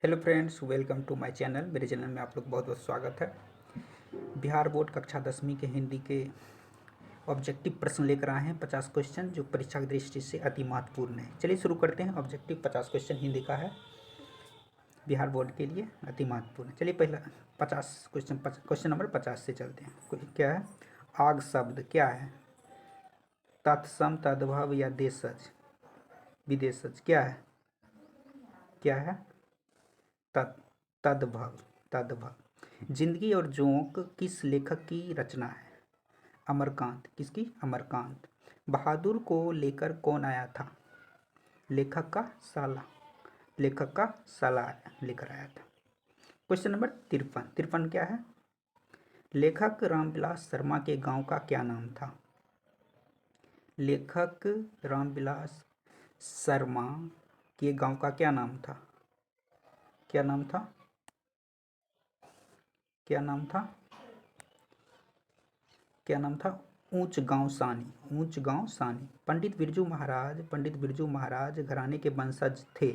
Hello friends, welcome to my channel. मेरे channel में आप लोग बहुत बहुत स्वागत है। बिहार बोर्ड कक्षा 10वीं के हिंदी के ऑब्जेक्टिव प्रश्न लेकर आए हैं 50 क्वेश्चन, जो परीक्षा की दृष्टि से अति महत्वपूर्ण है। चलिए शुरू करते हैं। ऑब्जेक्टिव 50 क्वेश्चन हिंदी का है, बिहार बोर्ड के लिए अति महत्वपूर्ण। चलिए पहला 50 क्वेश्चन, क्वेश्चन नंबर 50 से चलते हैं। क्या है? आग शब्द क्या है? तत्सम, तद्भव या देशज, विदेशज? क्या है? क्या है? तद्भव। तद्भव। जिंदगी और जोंक किस लेखक की रचना है? अमरकांत। किसकी? अमरकांत। बहादुर को लेकर कौन आया था? लेखक का साला। लेखक का साला लेकर आया था। Question number 53। 53 क्या है? लेखक रामविलास शर्मा के गांव का क्या नाम था? लेखक रामविलास शर्मा के गांव का क्या नाम था? क्या नाम था? क्या नाम था? क्या नाम था? ऊंच गांव सानी। ऊंच गांव सानी। पंडित बिरजू महाराज घराने के वंशज थे।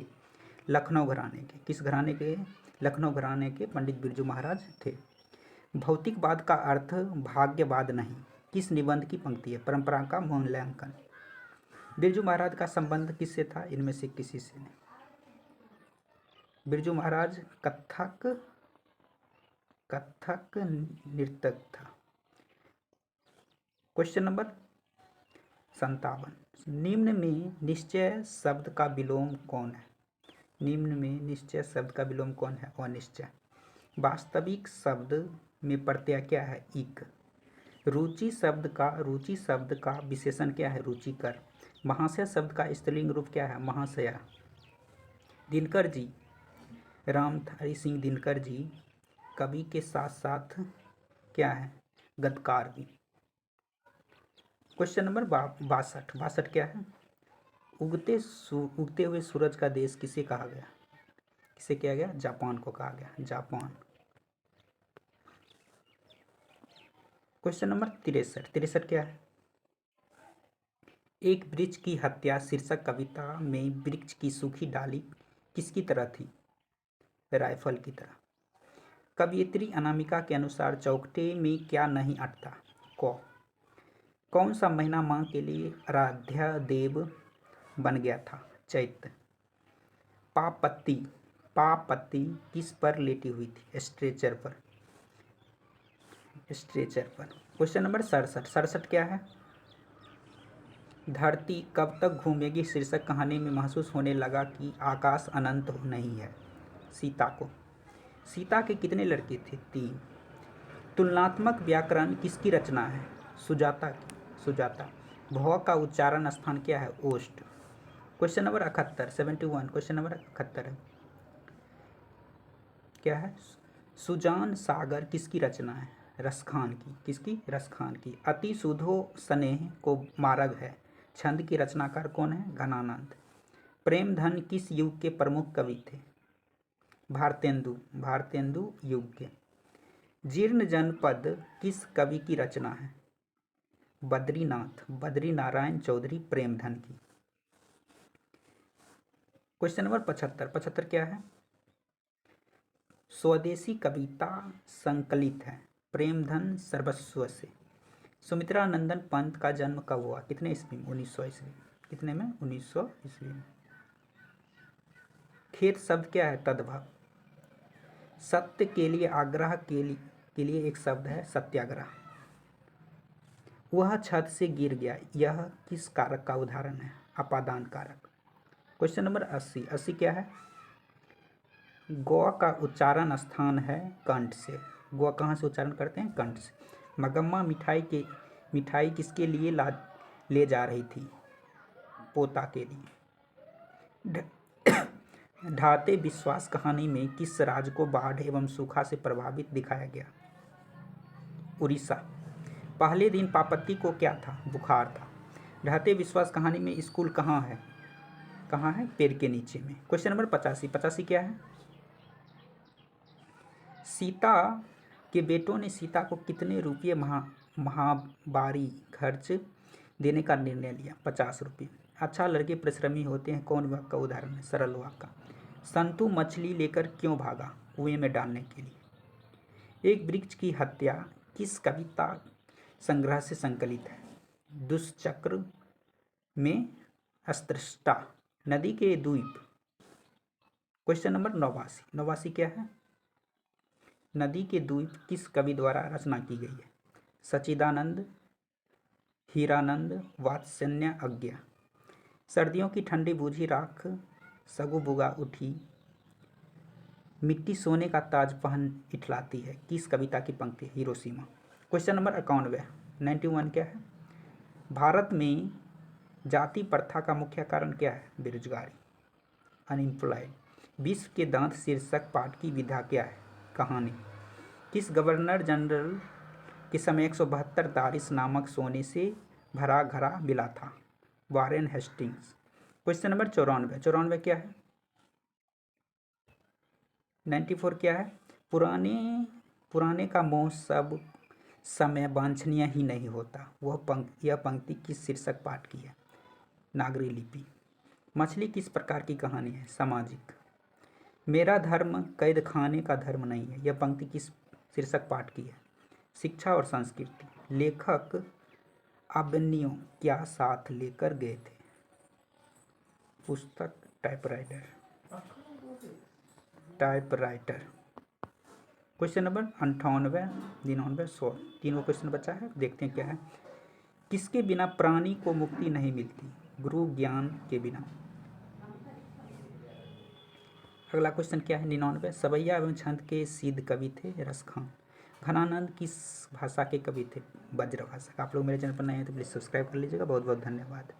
लखनऊ घराने के। किस घराने के? लखनऊ घराने के पंडित बिरजू महाराज थे। भौतिकवाद का अर्थ भाग्यवाद नहीं, किस निबंध की पंक्ति है? परंपरा का मूल्यांकन। बिरजू महाराज का संबंध किससे था? इनमें से किसी से नहीं। बिरजू महाराज कथक नृतक था। Question number 57। निम्न में निश्चय शब्द का विलोम कौन है? निम्न में निश्चय शब्द का विलोम कौन है? अनिश्चय। वास्तविक शब्द में प्रत्यय क्या है? इक। रुचि शब्द का विशेषण क्या है? रुचिकर। महाशय शब्द का स्त्रीलिंग रूप क्या है? महाशया। दिनकर जी, रामधारी सिंह दिनकर जी कवि के साथ साथ क्या है? गद्यकार भी। Question number 62। 62 क्या है? उगते हुए सूरज का देश किसे कहा गया? किसे किया गया? जापान को कहा गया। जापान। Question number 63। 63 क्या है? एक वृक्ष की हत्या शीर्षक कविता में वृक्ष की सूखी डाली किसकी तरह थी? राइफल की तरह। कवियत्री अनामिका के अनुसार चौखटे में क्या नहीं अटता? कौन सा महीना मां के लिए आराध्य देव बन गया था? चैत्र। पापत्ती किस पर लेटी हुई थी? स्ट्रेचर पर। Question number 67। 67 क्या है? धरती कब तक घूमेगी शीर्षक कहानी में महसूस होने लगा कि आकाश अनंत नहीं है। सीता के कितने लड़के थे? 3। तुलनात्मक व्याकरण किसकी रचना है? सुजाता की। सुजाता। भौ का उच्चारण स्थान क्या है? ओष्ठ। Question number 71। 71। क्वेश्चन नंबर 71 है, क्या है? सुजान सागर किसकी रचना है? रसखान की। किसकी? रसखान की। अति सुधो स्नेह को मार्ग है छंद की रचनाकार कौन है? घनानंद। प्रेमधन किस युग के प्रमुख कवि थे? भारतेंदु युग के। जीर्ण जनपद किस कवि की रचना है? बद्रीनारायण चौधरी प्रेमधन की। Question number 75। 75 क्या है? स्वदेशी कविता संकलित है प्रेमधन सर्वस्व से। सुमित्रा नंदन पंत का जन्म कब हुआ? कितने ईस्वी में? 1900 ईस्वी। कितने में? 1900 ईस्वी में। खेत शब्द क्या है? तद्भव। सत्य के लिए आग्रह के लिए एक शब्द है सत्याग्रह। वह छत से गिर गया, यह किस कारक का उदाहरण है? अपादान कारक। Question number 80। 80 क्या है? गौ का उच्चारण स्थान है कंठ से। गौ कहाँ से उच्चारण करते हैं? कंठ से। मगम्मा मिठाई किसके लिए ले जा रही थी? पोता के लिए। ढाते विश्वास कहानी में किस राज्य को बाढ़ एवं सूखा से प्रभावित दिखाया गया? उड़ीसा। पहले दिन पापत्ती को क्या था? बुखार था। ढाते विश्वास कहानी में स्कूल कहाँ है? कहाँ है? पेड़ के नीचे में। Question number 85। 85 क्या है? सीता के बेटों ने सीता को कितने रुपये महाबारी खर्च देने का निर्णय लिया? 50 रुपये। अच्छा लड़के परिश्रमी होते हैं कौन वाक्य का उदाहरण है? सरल वाक्य का। संतु मछली लेकर क्यों भागा? कुएं में डालने के लिए। एक वृक्ष की हत्या किस कविता संग्रह से संकलित है? दुष्चक्र में अस्त्रष्टा। नदी के द्वीप। Question number 89। 89 क्या है? नदी के द्वीप किस कवि द्वारा रचना की गई है? सच्चिदानंद, हीरानंद, वात्सल्य अज्ञा। सर्दियों की ठंडी बूझी राख सगु बुगा उठी, मिट्टी सोने का ताज पहन इठलाती है। किस कविता की पंक्ति? हिरोशिमा। Question number 91। 91 क्या है? भारत में जाति प्रथा का मुख्य कारण क्या है? बेरोजगारी, अनएम्प्लॉयड। विश्व के दांत शीर्षक पाठ की विधा क्या है? कहानी। किस गवर्नर जनरल के समय 172 दारिस नामक सोने से भरा घड़ा मिला था? Warren Hastings. Question number 94। 94 क्या है? 94 क्या है? पुराने का मोह सब समय वांछनीय ही नहीं होता। यह पंक्ति किस शीर्षक पाठ की है? नागरी लिपि। मछली किस प्रकार की कहानी है? सामाजिक। मेरा धर्म कैद खाने का धर्म नहीं है। यह पंक्ति किस शीर्षक पाठ की है? शिक्षा और संस्कृति। लेखक अबन्नियों क्या साथ लेकर गए थे? पुस्तक, टाइपराइटर। Question number 98, 99, 100। तीनों क्वेश्चन बचा है, देखते हैं क्या है। किसके बिना प्राणी को मुक्ति नहीं मिलती? गुरु ज्ञान के बिना। अगला क्वेश्चन क्या है? 99। सवैया एवं छंद के सिद्ध कवि थे रसखान। घनानंद किस भाषा के कवि थे? ब्रज भाषा। आप लोग मेरे चैनल पर नए हैं तो प्लीज़ सब्सक्राइब कर लीजिएगा। बहुत बहुत धन्यवाद।